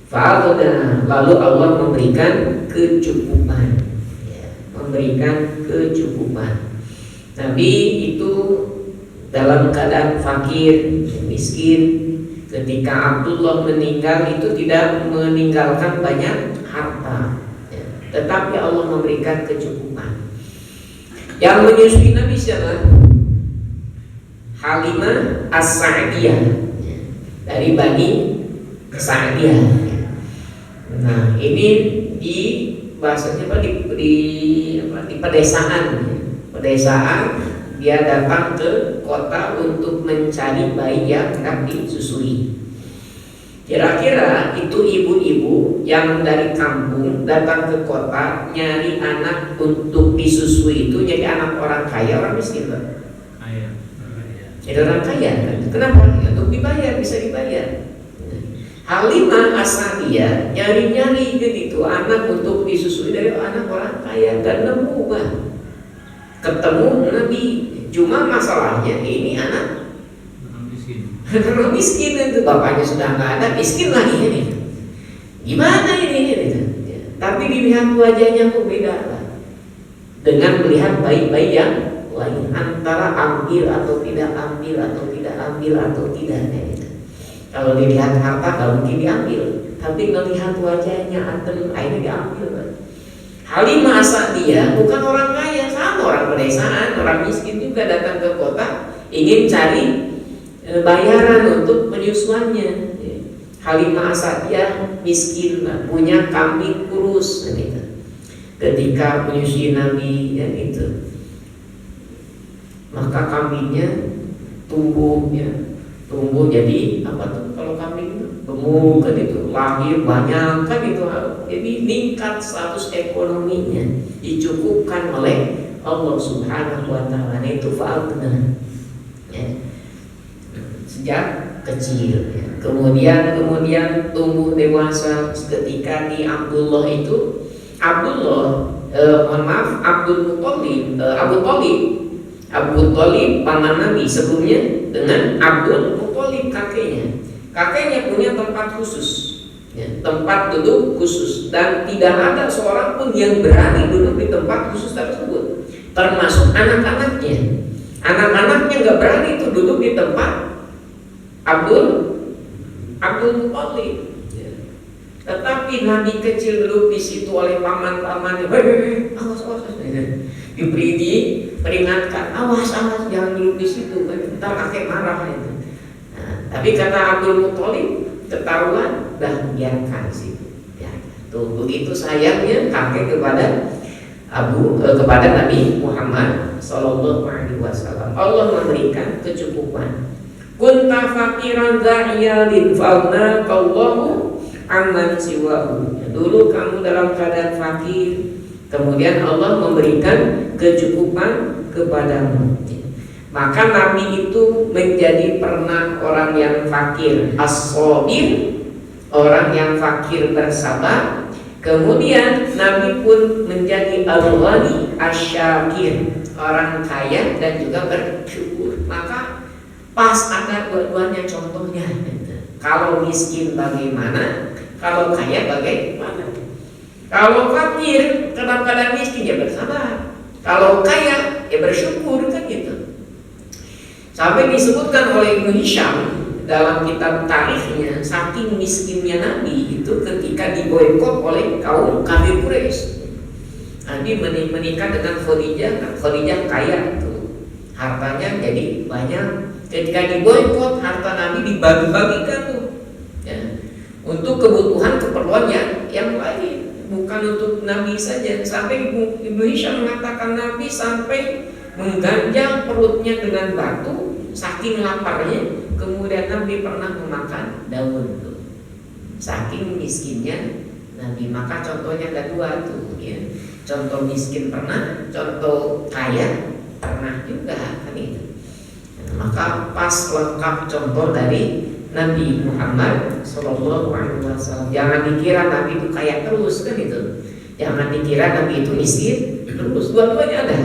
Fa'aghna, lalu Allah memberikan kecukupan ya, memberikan kecukupan. Nabi itu dalam keadaan fakir, miskin. Ketika Abdullah meninggal itu tidak meninggalkan banyak harta, tetapi Allah memberikan kecukupan. Yang menyusui Nabi siapa? Halimah As-Sa'diyah dari Bani Sa'diyah. Nah, ini di bahasanya apa, di pedesaan. Dia datang ke kota untuk mencari bayi yang hendak disusui. Kira-kira itu ibu-ibu yang dari kampung datang ke kota nyari anak untuk disusui itu jadi anak orang kaya, orang miskin, Pak? Kaya. Jadi orang kaya kan? Kenapa? Untuk dibayar, bisa dibayar. Halimah As-Sa'diyah nyari-nyari gitu anak untuk disusui dari anak orang kaya, dan nemu, Pak. Ketemu Nabi, cuma masalahnya ini anak Miskin. Anak miskin itu, bapaknya sudah nggak ada, miskin lagi ini. Gimana ini? Tapi dilihat wajahnya kok beda lah dengan melihat bayi-bayi yang lain, antara ambil atau tidak ambil, atau tidak ambil atau tidak. Kalau dilihat harta kalau mungkin diambil, tapi melihat wajahnya adem, akhirnya diambil. Halimah As-Sa'diyah bukan orang kaya, sama orang pedesaan, orang miskin juga datang ke kota ingin cari bayaran untuk penyusuannya. Halimah As-Sa'diyah miskin, punya kambing kurus gitu. Ketika menyusui Nabi itu, maka kambingnya tumbuh jadi apa tuh kalau kambing itu gemuk kan, itu lahir banyak kan, itu jadi meningkat status ekonominya, dicukupkan oleh Allah Subhanahu wa taala. Itu fa'alna sejak kecil, kemudian tumbuh dewasa. Ketika di Abdul Thalib paman Nabi sebelumnya dengan Abdul Muthalib kakeknya punya tempat khusus, tempat duduk khusus, dan tidak ada seorang pun yang berani duduk di tempat khusus tersebut, termasuk anak-anaknya nggak berani itu duduk di tempat Abdul Muthalib. Tetapi Nabi kecil duduk di situ oleh paman-pamannya, awas, diberi diperingatkan, awas jangan duduk di situ, ntar kakek marah itu. Nah, tapi kata Abdul Muthalib, ketahuan, dah biarkan situ. Tuh begitu sayangnya kakek kepada Nabi Muhammad Sallallahu Alaihi Wasallam. Allah memberikan kecukupan. Kunta fakiran za'iyalin fa'na kallahu amman siwahu. Dulu kamu dalam keadaan fakir, kemudian Allah memberikan kecukupan kepadamu. Maka Nabi itu menjadi pernah orang yang fakir, as-sabir, orang yang fakir bersabar. Kemudian Nabi pun menjadi al-ghani asyakir, orang kaya dan juga bersyukur. Maka pas ada dua-duanya contohnya. Kalau miskin bagaimana, kalau kaya bagaimana. Kalau fakir dalam keadaan miskin ya bersabar, kalau kaya ya bersyukur, kan gitu. Sampai disebutkan oleh Ibnu Hisham dalam kitab tarikhnya, saking miskinnya Nabi itu ketika diboikot oleh kaum kafir Quraisy. Nabi menikah dengan Khadijah kaya itu, hartanya jadi banyak. Ketika diboikot, harta Nabi dibagi-bagikan tuh, untuk kebutuhan keperluan yang lain, bukan untuk Nabi saja. Sampai Ibnu Hisham mengatakan Nabi sampai mengganjal perutnya dengan batu saking laparnya. Kemudian Nabi pernah memakan daun tuh, saking miskinnya Nabi. Maka contohnya ada dua tuh, contoh miskin pernah, contoh kaya pernah juga, kan itu. Maka pas lengkap contoh dari Nabi Muhammad Sallallahu Alaihi Wasallam. Jangan dikira Nabi itu kaya terus, kan itu. Jangan dikira Nabi itu miskin terus. Dua-duanya ada.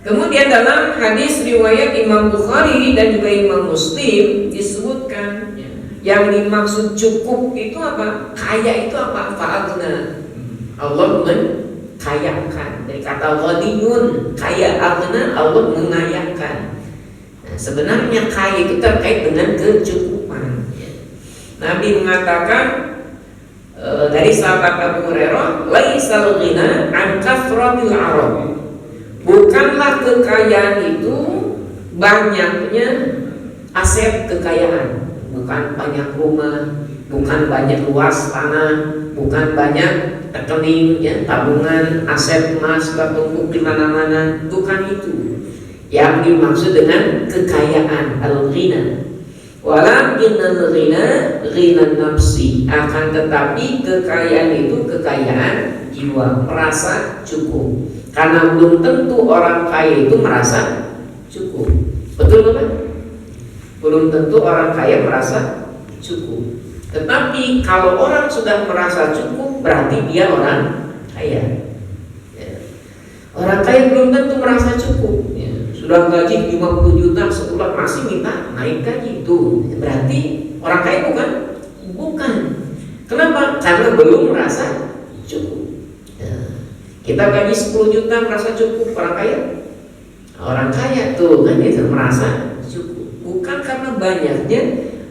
Kemudian dalam hadis riwayat Imam Bukhari dan juga Imam Muslim disebutkan yang dimaksud cukup itu apa? Kaya itu apa? Fa'adna. Allah mengkayakan. Dari kata ghaniyun, kaya, aghna, Allah mengayakan. Nah, sebenarnya kaya itu terkait dengan kecukupan. Nabi mengatakan dari sahabat Abu Hurairah, laisal ghina an kathratil arab. Bukanlah kekayaan itu banyaknya aset kekayaan, bukan banyak rumah, bukan banyak luas tanah, bukan banyak rekening, ya, tabungan, aset emas bertumpuk di mana-mana, bukan itu. Yang dimaksud dengan kekayaan al-ghina. Walakinnal ghina ghina nafsi, akan tetapi kekayaan itu kekayaan jiwa, merasa cukup. Karena belum tentu orang kaya itu merasa cukup. Betul kan? Belum tentu orang kaya merasa cukup. Tetapi kalau orang sudah merasa cukup, berarti dia orang kaya. Orang kaya belum tentu merasa cukup. Sudah gaji 50 juta sebulan masih minta naik gaji, itu berarti orang kaya bukan? Bukan. Kenapa? Karena belum merasa cukup. Kita gaji 10 juta merasa cukup, orang kaya? Orang kaya tuh kan itu merasa cukup. Bukan karena banyaknya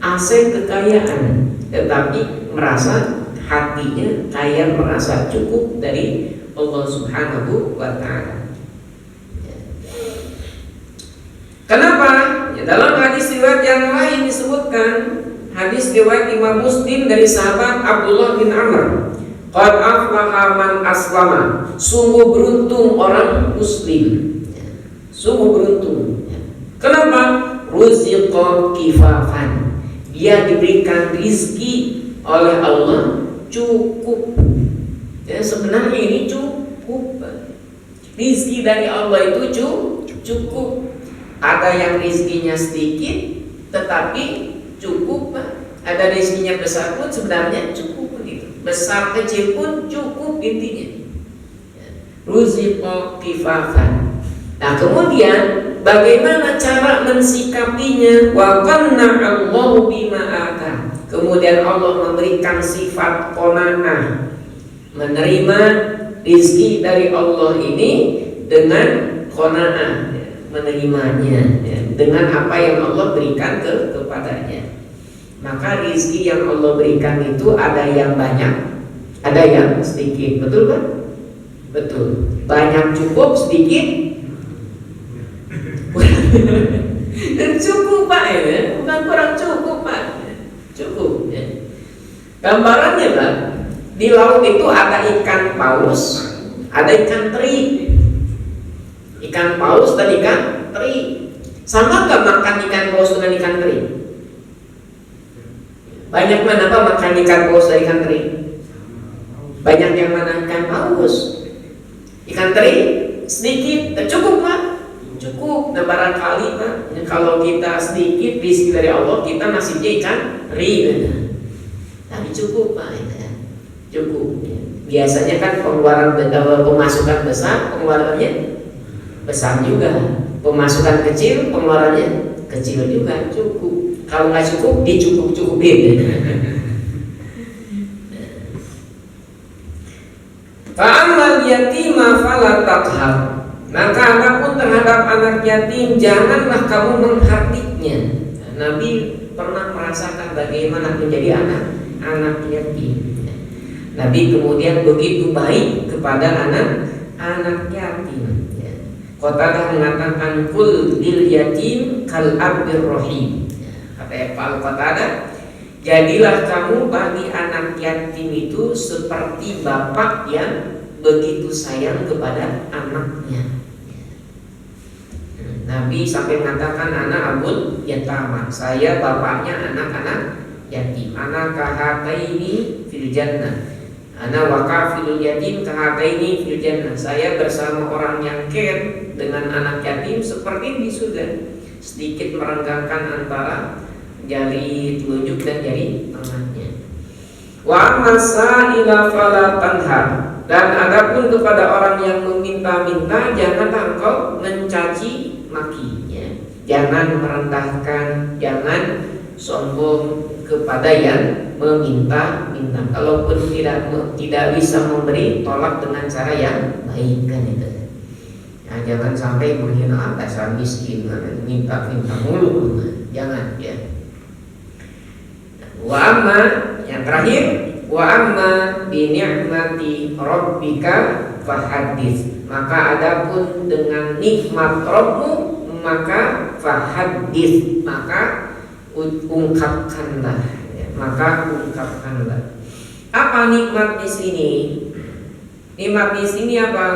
aset kekayaan, tetapi merasa hatinya kaya, merasa cukup dari Allah Subhanahu wa ta'ala. Kenapa? Ya, dalam hadis riwayat yang lain disebutkan, hadis riwayat Imam Muslim dari sahabat Abdullah bin Amr, qad aflaha man aslama, sungguh beruntung orang muslim. Sungguh beruntung. Kenapa? Ruziqa kifafan, dia diberikan rizki oleh Allah cukup. Ya, sebenarnya ini cukup. Rizki dari Allah itu cukup. Ada yang rizkinya sedikit tetapi cukup, ada rizkinya besar pun sebenarnya cukup begitu. Besar kecil pun cukup intinya. Ruziqa kifafan. Nah, kemudian bagaimana cara mensikapinya? Wa qanna'a Allahu bima ata. Kemudian Allah memberikan sifat qanaah, menerima rizki dari Allah ini dengan qanaah, menerimanya dengan apa yang Allah berikan kepadanya. Maka rizki yang Allah berikan itu ada yang banyak, ada yang sedikit. Betul kan? Betul. Banyak cukup, sedikit dan cukup, Pak, ya. Bukan kurang cukup, Pak. Cukup, ya. Gambarannya, Pak, di laut itu ada ikan paus, ada ikan teri. Ikan paus dan ikan teri. Sama nggak makan ikan paus dengan ikan teri? Banyak mana Pak makan ikan paus dan ikan teri? Banyak yang mana ikan paus. Ikan teri sedikit, cukup Pak. Cukup. Nah, barangkali Pak, kalau kita sedikit rezeki dari Allah, kita nasibnya ikan teri. Tapi cukup Pak, ya. Cukup. Biasanya kan pengeluaran pemasukan besar, pengeluarannya besar juga, pemasukan kecil, pengeluarannya kecil juga, cukup. Kalau nggak cukup, dicukup-cukupin. Fa'amal yatima fala taqhar. Maka adapun terhadap anak yatim, janganlah kamu menghardiknya. Nabi pernah merasakan bagaimana menjadi anak yatim. Nabi kemudian begitu baik kepada anak yatim. Qatadah mengatakan kul lil yatim kal abdir rahim. Kata Qatadah, jadilah kamu bagi anak yatim itu seperti bapak yang begitu sayang kepada anaknya. Nabi sampai mengatakan anak abul yatama, saya bapaknya anak-anak yatim. Anak kahataini fil jannah. Ana wakafilul yatim kahataini fil jannah. Saya bersama orang yang care dengan anak yatim seperti di surga. Sedikit merenggangkan antara jari telunjuk dan jari tengahnya. Wa masaila fala tanhar. Dan adapun kepada orang yang meminta-minta, janganlah engkau mencaci makinya. Jangan merendahkan, jangan sombong kepada yang meminta. Kalaupun tidak bisa memberi, tolak dengan cara yang baik kan itu. Nah, jangan sampai menghina dasar miskin, minta mulu, jangan ya. Wa amma yang terakhir, wa amma bi ni'mati rabbika fahadits. Maka adapun dengan nikmat Rabbmu, maka fahadits, maka ungkapkanlah ya, Apa nikmat di sini? Nikmat di sini apa?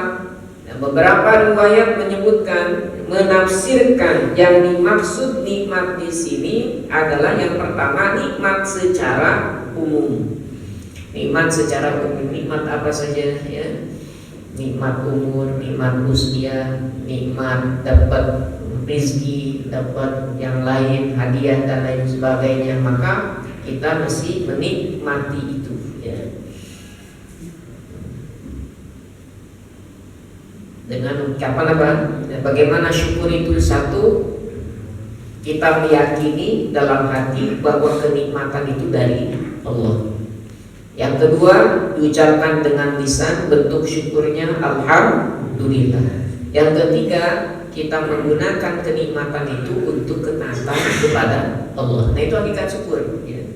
Nah, beberapa riwayat menyebutkan, menafsirkan yang dimaksud nikmat di sini adalah yang pertama nikmat secara umum. Nikmat secara umum, nikmat apa saja ya? Nikmat umur, nikmat usia, nikmat dapat rezeki, dapat yang lain, hadiah dan lain sebagainya. Maka kita mesti menikmati itu ya. Dengan ucapan apa? Bagaimana syukur itu? Satu, kita meyakini dalam hati bahwa kenikmatan itu dari Allah. Yang kedua, diucapkan dengan lisan, bentuk syukurnya alhamdulillah. Yang ketiga, kita menggunakan kenikmatan itu untuk ketaatan kepada Allah. Nah, itu hakikat syukur ya.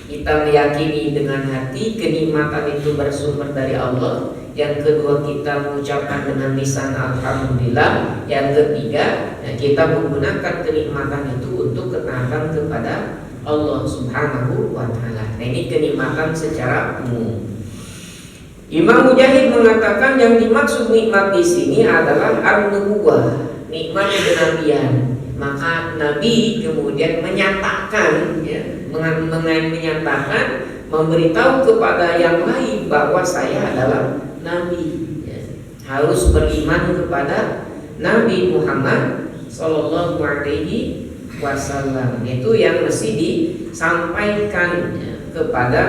Kita meyakini dengan hati kenikmatan itu bersumber dari Allah. Yang kedua, kita mengucapkan dengan lisan alhamdulillah. Yang ketiga, kita menggunakan kenikmatan itu untuk ketaatan kepada Allah Subhanahu wa ta'ala. Nah, ini kenikmatan secara umum. Imam Mujahid mengatakan yang dimaksud nikmat di sini adalah an-nubuwah, nikmat kenabian. Maka Nabi kemudian menyatakan ya, menyatakan, memberitahu kepada yang lain bahwa saya adalah Nabi ya. Harus beriman kepada Nabi Muhammad Sallallahu Alaihi Wasallam. Itu yang mesti disampaikan ya, kepada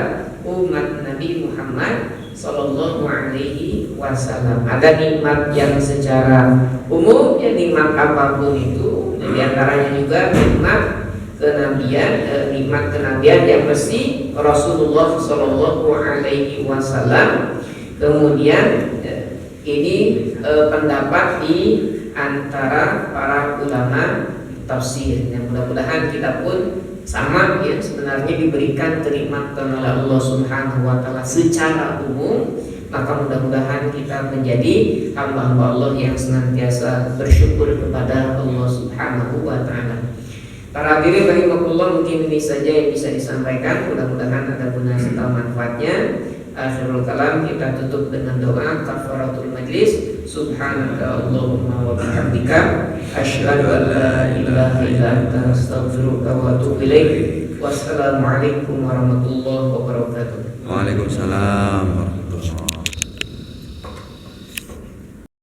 umat Nabi Muhammad Sallallahu Alaihi Wasallam. Ada nikmat yang secara umum ya, nikmat apapun itu. Di antaranya juga nikmat kenabian, nikmat kenabian yang mesti Rasulullah Sallallahu Alaihi Wasallam. Kemudian ini pendapat di antara para ulama tafsir. Yang mudah-mudahan kita pun sama ya, sebenarnya diberikan kenikmatan oleh Allah Subhanahu wa ta'ala secara umum. Maka mudah-mudahan kita menjadi hamba-hamba Allah yang senantiasa bersyukur kepada Allah Subhanahu wa ta'ala. Para hadirin rahimakumullah, mungkin ini saja yang bisa disampaikan. Mudah-mudahan ada guna serta manfaatnya. Akhirul kalam, kita tutup dengan doa kafaratul majlis. Subhanaka Allahumma wa bihamdika asyhadu an la ilaha illa anta astaghfiruka wa atubu ilaik. Wassalamualaikum warahmatullahi wabarakatuh. Waalaikumsalam.